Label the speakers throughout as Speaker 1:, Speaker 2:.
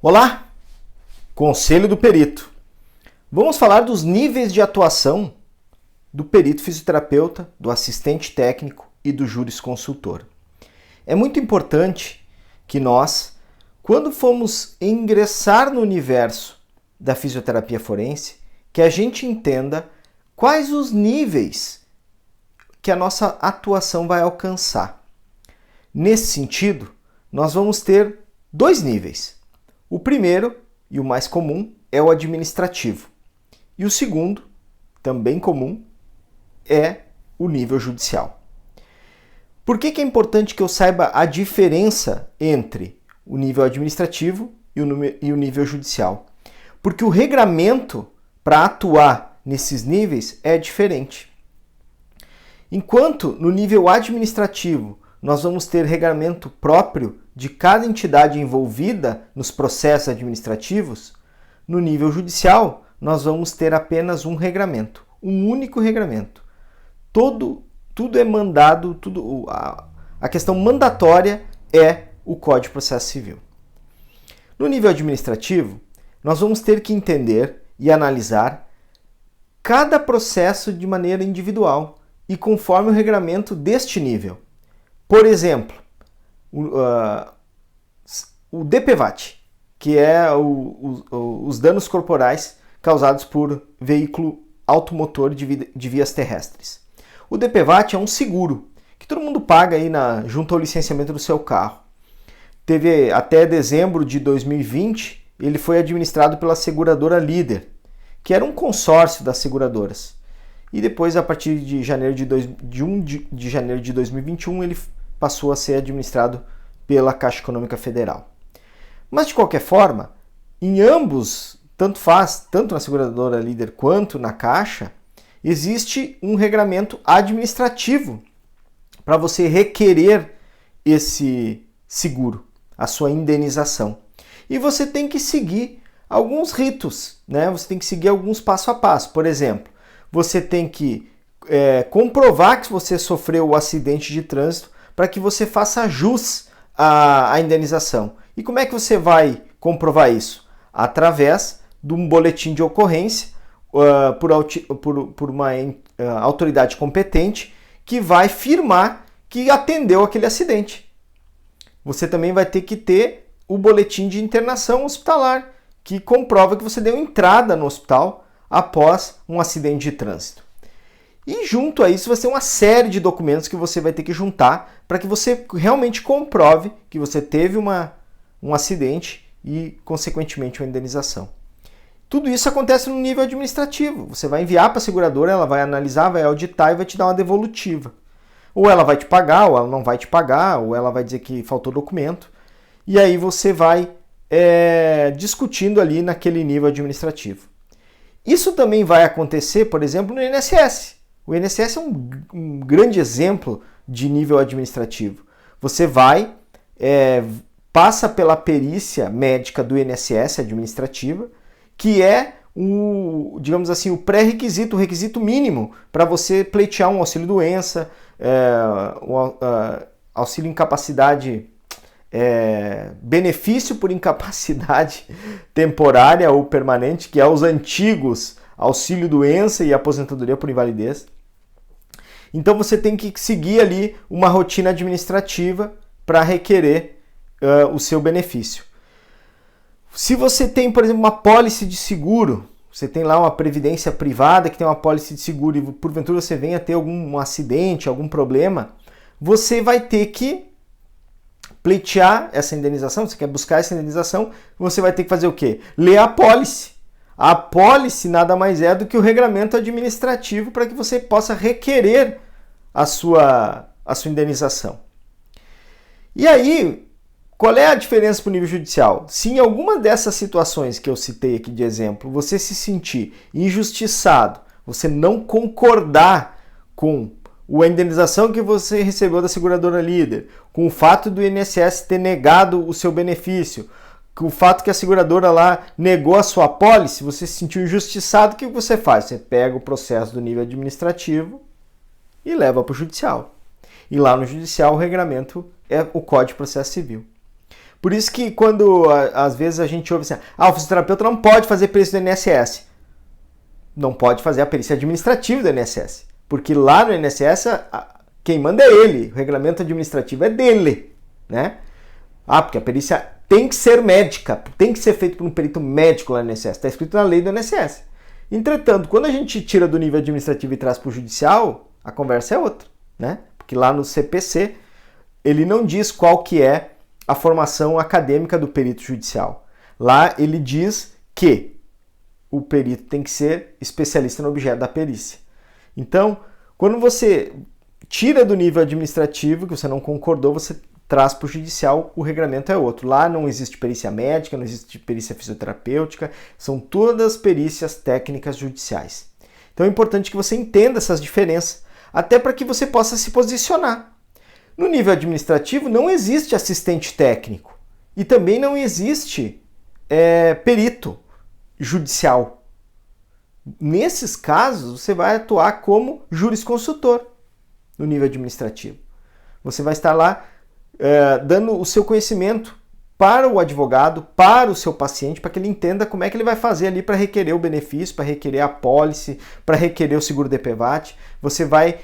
Speaker 1: Olá, Conselho do Perito. Vamos falar dos níveis de atuação do perito fisioterapeuta, do assistente técnico e do jurisconsultor. É muito importante que nós, quando formos ingressar no universo da fisioterapia forense, que a gente entenda quais os níveis que a nossa atuação vai alcançar. Nesse sentido, nós vamos ter dois níveis. O primeiro, e o mais comum, é o administrativo. E o segundo, também comum, é o nível judicial. Por que é importante que eu saiba a diferença entre o nível administrativo e o nível judicial? Porque o regramento para atuar nesses níveis é diferente. Enquanto no nível administrativo nós vamos ter regramento próprio de cada entidade envolvida nos processos administrativos, no nível judicial nós vamos ter apenas um regramento, um único regramento. Tudo é mandado, a questão mandatória é o Código de Processo Civil. No nível administrativo, nós vamos ter que entender e analisar cada processo de maneira individual e conforme o regramento deste nível. Por exemplo, o DPVAT, que é os danos corporais causados por veículo automotor de vias terrestres. O DPVAT é um seguro que todo mundo paga aí junto ao licenciamento do seu carro. Teve até dezembro de 2020, ele foi administrado pela seguradora Líder, que era um consórcio das seguradoras. E depois, a partir de 1 de janeiro de 2021, ele passou a ser administrado pela Caixa Econômica Federal. Mas, de qualquer forma, em ambos, tanto na seguradora Líder quanto na Caixa, existe um regramento administrativo para você requerer esse seguro, a sua indenização. E você tem que seguir alguns ritos, né? Você tem que seguir alguns passo a passo. Por exemplo, você tem que comprovar que você sofreu o acidente de trânsito para que você faça jus à indenização. E como é que você vai comprovar isso? Através de um boletim de ocorrência por uma autoridade competente que vai firmar que atendeu aquele acidente. Você também vai ter que ter o boletim de internação hospitalar, que comprova que você deu entrada no hospital após um acidente de trânsito. E junto a isso, você tem uma série de documentos que você vai ter que juntar para que você realmente comprove que você teve um acidente e, consequentemente, uma indenização. Tudo isso acontece no nível administrativo. Você vai enviar para a seguradora, ela vai analisar, vai auditar e vai te dar uma devolutiva. Ou ela vai te pagar, ou ela não vai te pagar, ou ela vai dizer que faltou documento. E aí você vai discutindo ali naquele nível administrativo. Isso também vai acontecer, por exemplo, no INSS. O INSS é um grande exemplo de nível administrativo. Você passa pela perícia médica do INSS administrativa, que é digamos assim, o pré-requisito, o requisito mínimo para você pleitear um auxílio-doença, auxílio incapacidade, benefício por incapacidade temporária ou permanente, que é os antigos auxílio-doença e aposentadoria por invalidez. Então você tem que seguir ali uma rotina administrativa para requerer o seu benefício. Se você tem, por exemplo, uma pólice de seguro, você tem lá uma previdência privada que tem uma pólice de seguro e porventura você venha ter algum acidente, algum problema, você vai ter que pleitear essa indenização, você quer buscar essa indenização, você vai ter que fazer o quê? Ler a pólice. A pólice nada mais é do que o regramento administrativo para que você possa requerer a sua indenização. E aí, qual é a diferença para o nível judicial? Se em alguma dessas situações que eu citei aqui de exemplo, você se sentir injustiçado, você não concordar com a indenização que você recebeu da seguradora Líder, com o fato do INSS ter negado o seu benefício, com o fato que a seguradora lá negou a sua apólice, você se sentiu injustiçado, o que você faz? Você pega o processo do nível administrativo e leva para o judicial. E lá no judicial o regramento é o Código de Processo Civil. Por isso que quando às vezes a gente ouve assim, o fisioterapeuta não pode fazer perícia do INSS. Não pode fazer a perícia administrativa do INSS. Porque lá no INSS, quem manda é ele. O regulamento administrativo é dele, né? Porque a perícia tem que ser médica, tem que ser feita por um perito médico lá no INSS. Está escrito na lei do INSS. Entretanto, quando a gente tira do nível administrativo e traz para o judicial, a conversa é outra, né? Porque lá no CPC, ele não diz qual que é a formação acadêmica do perito judicial. Lá ele diz que o perito tem que ser especialista no objeto da perícia. Então, quando você tira do nível administrativo, que você não concordou, você traz para o judicial, o regulamento é outro. Lá não existe perícia médica, não existe perícia fisioterapêutica, são todas perícias técnicas judiciais. Então é importante que você entenda essas diferenças, até para que você possa se posicionar. No nível administrativo não existe assistente técnico e também não existe perito judicial. Nesses casos, você vai atuar como jurisconsultor no nível administrativo. Você vai estar lá dando o seu conhecimento para o advogado, para o seu paciente, para que ele entenda como é que ele vai fazer ali para requerer o benefício, para requerer a apólice, para requerer o seguro DPVAT. Você vai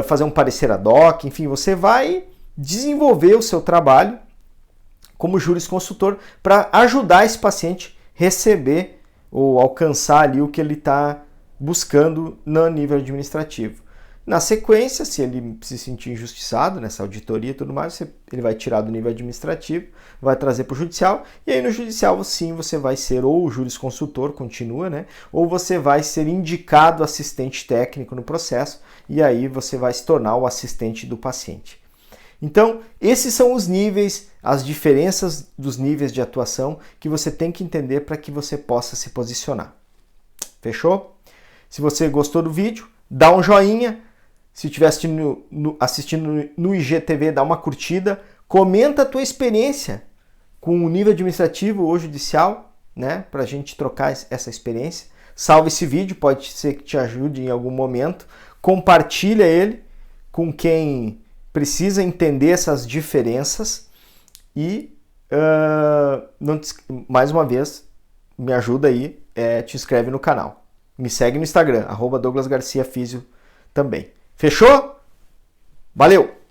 Speaker 1: fazer um parecer ad hoc, enfim, você vai desenvolver o seu trabalho como jurisconsultor para ajudar esse paciente a receber ou alcançar ali o que ele está buscando no nível administrativo. Na sequência, se ele se sentir injustiçado nessa auditoria e tudo mais, ele vai tirar do nível administrativo, vai trazer para o judicial, e aí no judicial sim você vai ser ou o jurisconsultor, continua, né? Ou você vai ser indicado assistente técnico no processo, e aí você vai se tornar o assistente do paciente. Então, esses são os níveis, as diferenças dos níveis de atuação que você tem que entender para que você possa se posicionar. Fechou? Se você gostou do vídeo, dá um joinha. Se estiver assistindo no IGTV, dá uma curtida. Comenta a tua experiência com o nível administrativo ou judicial, né? Para a gente trocar essa experiência. Salve esse vídeo, pode ser que te ajude em algum momento. Compartilha ele com quem precisa entender essas diferenças e, mais uma vez, me ajuda aí, te inscreve no canal. Me segue no Instagram, @DouglasGarciaFísio também. Fechou? Valeu!